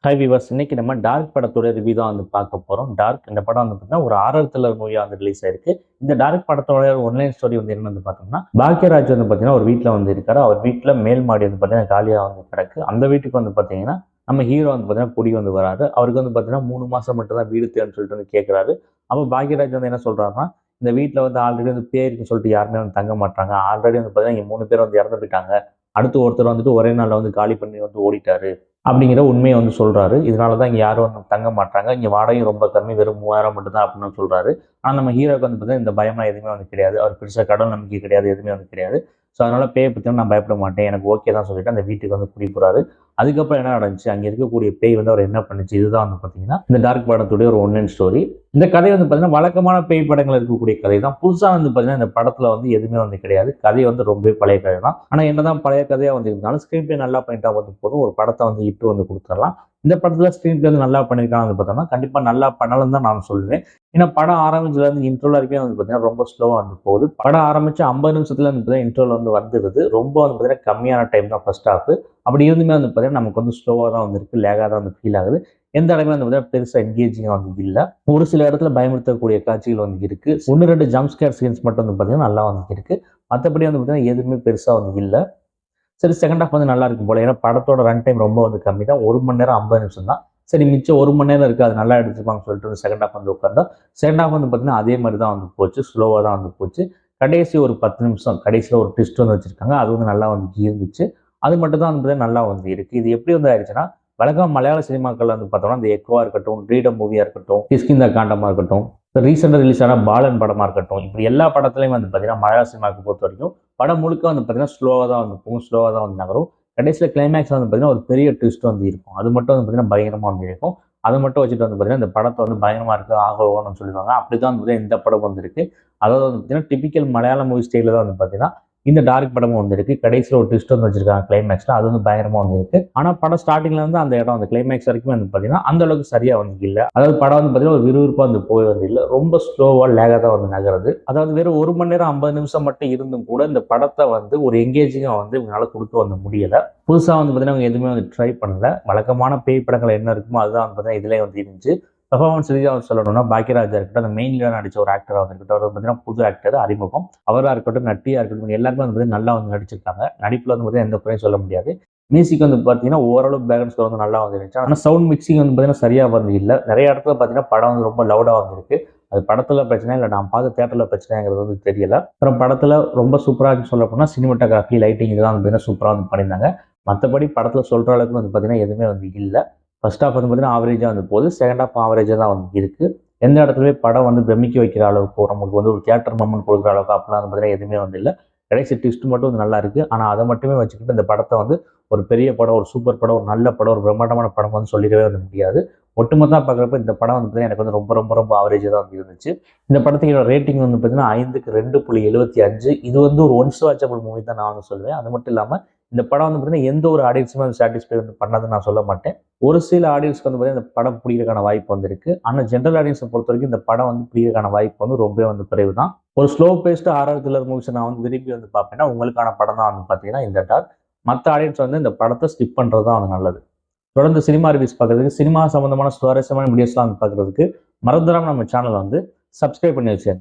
Hi viewers, இன்னைக்கு நம்ம dark படத்தோட ரிவ்யூ தான் வந்து பார்க்க போகிறோம். டார்க் இந்த படம் வந்து பார்த்தீங்கன்னா ஒரு ஹாரர் த்ரில்லர் மூவியாக வந்து ரிலீஸ் ஆயிருக்கு. இந்த டார்க் படத்தோட ஒன்லைன் ஸ்டோரி வந்து என்ன வந்து பார்த்தோம்னா, பாக்யராஜ் வந்து பார்த்தீங்கன்னா ஒரு வீட்டில் வந்து இருக்காரு. அவர் வீட்டில் மேல் மாடி வந்து பார்த்தீங்கன்னா காலியாக வந்து கிடக்கு. அந்த வீட்டுக்கு வந்து பார்த்தீங்கன்னா நம்ம ஹீரோ வந்து பார்த்தீங்கன்னா குடி வந்து வராரு. அவருக்கு வந்து பார்த்தீங்கன்னா 3 மாதம் மட்டும் தான் வீடு தேவைன்னு சொல்லிட்டு வந்து கேட்குறாரு. அப்போ பாக்யராஜ் வந்து என்ன சொல்கிறாருன்னா, இந்த வீட்டில் வந்து ஆல்ரெடி வந்து பேய் இருக்குன்னு சொல்லிட்டு யாருமே வந்து தங்க மாட்டாங்க. ஆல்ரெடி வந்து பார்த்தீங்கன்னா இங்கே 3 பேர் வந்து இறந்து போயிட்டாங்க. அடுத்து ஒருத்தர் வந்துட்டு ஒரே நாளில் வந்து காலி பண்ணி வந்து ஓடிட்டாரு அப்படிங்கிற உண்மையை வந்து சொல்றாரு. இதனால தான் இங்க யாரும் வந்து தங்க மாட்டாங்க. இங்க வாடகையும் ரொம்ப கம்மி. வெறும் 3000 மட்டும் தான் அப்படின்னு சொல்றாரு. ஆனா நம்ம ஹீரோக்கு வந்து பார்த்தீங்கன்னா இந்த பயம்லாம் எதுவுமே வந்து கிடையாது. அவர் பெருசா கடவுள் நம்பிக்கை கிடையாது. எதுவுமே வந்து கிடையாது. ஸோ அதனால பேய பத்திலாம் நான் பயப்பட மாட்டேன். எனக்கு ஓகே தான் சொல்லிட்டு அந்த வீட்டுக்கு வந்து குடி போறாரு. அதுக்கப்புறம் என்ன நடந்துச்சு? அங்க இருக்கக்கூடிய பேய் வந்து அவர் என்ன பண்ணுச்சு? இதுதான் வந்து பார்த்தீங்கன்னா இந்த டார்க் படத்துடைய ஒரு ஒன்லைன் ஸ்டோரி. இந்த கதை வந்து பார்த்தீங்கன்னா வழக்கமான பேய் படங்கள் இருக்கக்கூடிய கதை தான். புதுசா வந்து பார்த்தீங்கன்னா இந்த படத்துல வந்து எதுவுமே வந்து கிடையாது. கதை வந்து ரொம்பவே பழைய கதை தான். ஆனா என்னதான் பழைய கதையா வந்து இருந்தாலும் ஸ்கிரீன் பிளே நல்லா பண்ணிட்டா வந்து போதும். ஒரு படத்தை வந்து இட்டு வந்து கொடுத்துடலாம். இந்த படத்துல ஸ்கிரீன் பிளே வந்து நல்லா பண்ணியிருக்காங்க வந்து பார்த்தோம்னா கண்டிப்பா நல்லா பண்ணலன்னு தான் நான் சொல்லுவேன். ஏன்னா படம் ஆரம்பிச்சதுல இருந்து இன்ட்ரோல வரைக்கும் வந்து பார்த்தீங்கன்னா ரொம்ப ஸ்லோவா வந்து போகுது. படம் ஆரம்பிச்சு 50 நிமிஷத்துல வந்து பார்த்தீங்கன்னா இன்ட்ரோல வந்து வந்துடுது. ரொம்ப வந்து பார்த்தீங்கன்னா கம்மியான டைம் தான் ஃபர்ஸ்ட் ஹாஃப். அப்படி இருந்துமே வந்து பார்த்தீங்கன்னா நமக்கு வந்து ஸ்லோவா தான் வந்து இருக்கு. லேகா தான் வந்து ஃபீல் ஆகுது. எந்த இடமே வந்து பார்த்தீங்கன்னா பெருசா என்கேஜிங்கா வந்து இல்ல. ஒரு சில இடத்துல பயமுறுத்தக்கூடிய காட்சிகள் வந்து இருக்கு. 1, 2 ஜம்ப் ஸ்கேர் சீன்ஸ் மட்டும் வந்து பார்த்தீங்கன்னா நல்லா வந்து இருக்கு. மற்றபடி வந்து பார்த்தீங்கன்னா எதுவுமே பெருசா வந்து இல்ல. சரி, செகண்ட் ஹாஃப் வந்து நல்லா இருக்கும் போல. ஏன்னா படத்தோட ரன் டைம் ரொம்ப வந்து கம்மி தான். 1 மணி நேரம் 50 நிமிஷம் தான். சரி, மிச்சம் 1 மணி நேரம் இருக்கு. அது நல்லா எடுத்துருப்பாங்கன்னு சொல்லிட்டு வந்து செகண்ட் ஹாஃப் வந்து உட்கார்ந்தா, செகண்ட் ஹாஃப் வந்து பார்த்தீங்கன்னா அதே மாதிரி தான் வந்து போச்சு. ஸ்லோவா தான் வந்து போச்சு. கடைசி ஒரு 10 நிமிஷம் கடைசியில ஒரு ட்விஸ்ட் வந்து வச்சிருக்காங்க. அது வந்து நல்லா வந்து இருந்துச்சு. அது மட்டும் தான் வந்து நல்லா வந்து இருக்கு. இது எப்படி வந்து ஆயிடுச்சுன்னா, வழக்கமா மலையாள சினிமாக்கள்ல வந்து பார்த்தோம்னா, இந்த எக்கோவா இருக்கட்டும், ஃப்ரீடம் மூவியா இருக்கட்டும், கிஷ்கிந்தா காண்டமா இருக்கட்டும், ரீசெண்டா ரிலீஸ் ஆன பாலன் படமா இருக்கட்டும், இப்படி எல்லா படத்துலயும் வந்து பார்த்தீங்கன்னா, மலையாள சினிமாவுக்கு பொறுத்தவரைக்கும் படம் முழுக்க வந்து பார்த்தீங்கன்னா ஸ்லோவா தான் வந்து போகும். ஸ்லோவா தான் வந்து நகரும். கடைசியில கிளைமேக்ஸ் வந்து பார்த்தீங்கன்னா ஒரு பெரிய ட்விஸ்ட் வந்து இருக்கும். அது மட்டும் வந்து பார்த்தீங்கன்னா பயங்கரமா வந்து இருக்கும். அதை மட்டும் வச்சுட்டு வந்து பார்த்தீங்கன்னா இந்த படத்தை வந்து பயங்கரமா இருக்கு, ஆகோன்னு சொல்லுவாங்க. அப்படிதான் வந்து பார்த்தீங்கன்னா இந்த படம் வந்து இருக்கு. அதாவது வந்து பார்த்தீங்கன்னா டிபிக்கல் மலையாள மூவி ஸ்டைல தான் வந்து பார்த்தீங்கன்னா இந்த டார்க் படமும் வந்து இருக்கு. கடைசியில் ஒரு ட்விஸ்ட் வந்து வச்சிருக்காங்க கிளைமேக்ஸ்ல. அது வந்து பயங்கரமா வந்து இருக்கு. ஆனா படம் ஸ்டார்டிங்ல இருந்து அந்த இடம் அந்த கிளைமேக்ஸ் வரைக்கும் வந்து பார்த்தீங்கன்னா அந்த அளவுக்கு சரியா வந்து இல்ல. அதாவது படம் வந்து பார்த்தீங்கன்னா ஒரு விறுவிறுப்பா வந்து போய் வந்து இல்ல. ரொம்ப ஸ்லோவா லேகா தான் வந்து நகருது. அதாவது வெறும் 1 மணி நேரம் 50 நிமிஷம் மட்டும் இருந்தும் கூட இந்த படத்தை வந்து ஒரு எங்கேஜிங்கா வந்து இவங்களால கொடுக்க வந்து முடியல. புதுசா வந்து பார்த்தீங்கன்னா அவங்க எதுவுமே வந்து ட்ரை பண்ணல. வழக்கமான பேய் படங்கள் என்ன இருக்குமோ அதுதான் வந்து பார்த்தீங்கன்னா இதுலயே வந்து இருந்துச்சு. பெர்ஃபார்மன்ஸ் ரீதியா சொல்லணும்னா பாக்யராஜா இருக்கட்டும், அந்த மெயின் லீடா நடிச்ச ஒரு ஆக்டரா வந்து இருக்கட்டும், அவர் பார்த்தீங்கன்னா புது ஆக்டர் அறிமுகம். அவரா இருக்கட்டும், நட்டியா இருக்கட்டும், எல்லாருமே வந்து பார்த்தீங்கன்னா நல்லா வந்து நடிச்சிருக்காங்க. நடிப்புல வந்து பார்த்தீங்கன்னா எந்த குறையும் சொல்ல முடியாது. மியூசிக் வந்து பார்த்தீங்கன்னா ஓரளவு பேக்ரவுண்ட் ஸ்கோர் வந்து நல்லா வந்து இருந்துச்சு. ஆனா சவுண்ட் மிக்சிங் வந்து பார்த்தீங்கன்னா சரியா வந்து இல்ல. நிறைய இடத்துல பார்த்தீங்கன்னா படம் வந்து ரொம்ப லவுடா வந்து இருக்கு. அது படத்துல பிரச்சனை இல்லை, நான் பார்த்த தியேட்டர்ல பிரச்சனைங்கிறது வந்து தெரியல. அப்புறம் படத்துல ரொம்ப சூப்பரா சொல்ல போனா சினிமாட்டோகிராஃபி, லைட்டிங் இதெல்லாம் வந்து பார்த்தீங்கன்னா சூப்பரா வந்து பண்ணியிருந்தாங்க. மற்றபடி படத்துல சொல்ற அளவுக்கு வந்து பார்த்தீங்கன்னா எதுவுமே வந்து இல்ல. ஃபர்ஸ்ட் ஹாஃப் வந்து பார்த்தீங்கன்னா ஆவரேஜா வந்து போகுது. செகண்ட் ஹாஃப் ஆவரேஜா தான் வந்து இருக்கு. எந்த இடத்துலயுமே படம் வந்து பிரமிக்க வைக்கிற அளவுக்கு, நமக்கு வந்து ஒரு தியேட்டர் மொமெண்ட் கொடுக்குற அளவுக்கு அப்படிலாம் வந்து பார்த்தீங்கன்னா எதுவுமே வந்து இல்ல. கடைசி ட்விஸ்ட் மட்டும் வந்து நல்லா இருக்கு. ஆனா அதை மட்டுமே வச்சுக்கிட்டு இந்த படத்தை வந்து ஒரு பெரிய படம், ஒரு சூப்பர் படம், ஒரு நல்ல படம், ஒரு பிரம்மாண்டமான படம் வந்து சொல்லிடவே வந்து முடியாது. ஒட்டுமொத்தமா பார்க்குறப்ப இந்த படம் வந்து பார்த்தீங்கன்னா எனக்கு வந்து ரொம்ப ரொம்ப ரொம்ப ஆவரேஜா தான் வந்து இருந்துச்சு. இந்த படத்துக்கு ரேட்டிங் வந்து பார்த்தீங்கன்னா 5க்கு 2.75. இது வந்து ஒரு ஒன்ஸ் வாட்சபிள் மூவி தான் நான் வந்து சொல்லுவேன். அது மட்டும் இல்லாம இந்த படம் வந்து பார்த்தீங்கன்னா எந்த ஒரு ஆடியன்ஸுமே வந்து சாட்டிஸ்ஃபை வந்து பண்ணாதுன்னு நான் சொல்ல மாட்டேன். ஒரு சில ஆடியன்ஸ்க்கு வந்து பார்த்தீங்கன்னா இந்த படம் பிடிக்கிறதுக்கான வாய்ப்பு வந்து இருக்கு. ஆனா ஜென்ரல் ஆடியன்ஸை பொறுத்த வரைக்கும் இந்த படம் வந்து பிடிக்கிறதுக்கான வாய்ப்பு வந்து ரொம்பவே வந்து குறைவு தான். ஒரு slow based horror thriller movies நான் வந்து விரும்பி வந்து பார்ப்பேன்னா உங்களுக்கான படம் தான் வந்து பார்த்தீங்கன்னா இந்த டார்க். மற்ற ஆடியன்ஸ் வந்து இந்த படத்தை ஸ்கிப் பண்றது தான் வந்து நல்லது. தொடர்ந்து சினிமா ரிவ்யூஸ் பார்க்கறதுக்கு, சினிமா சம்பந்தமான சுவாரஸ்யமான வீடியோஸ்லாம் வந்து பார்க்கறதுக்கு மறந்துடாம நம்ம சேனலை வந்து சப்ஸ்கிரைப் பண்ணி வச்சுருங்க.